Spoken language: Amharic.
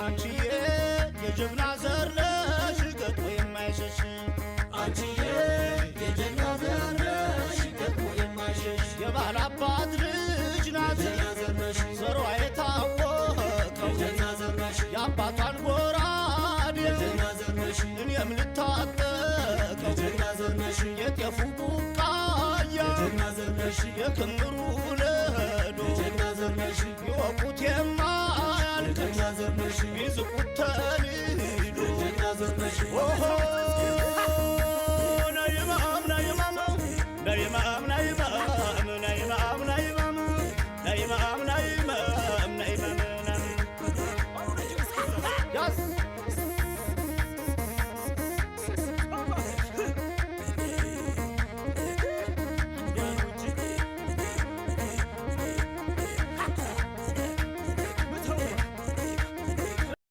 አንቺዬ የጀግና ዘር ነሽ ገጥሞ የማይሸሽ አንቺዬ የጀግና ዘር ነሽ ገጥሞ የማይሸሽ የባላባት ልጅ ናት የጀግና ዘር ነሽ ዘሯ የታወቀው የጀግና ዘር ነሽ የአባቷን ጎራዴ የጀግና ዘር ነሽ እኔም ልታጠቀው የጀግና ዘር ነሽ የጤፉ ቡቃያ የጀግና ዘር ነሽ የክምሩ ነዶ የጀግና ዘር ነሽ ይወቁት የማያልቅ የጀግና ዘር ነሽ ይዝቁት ተልቆ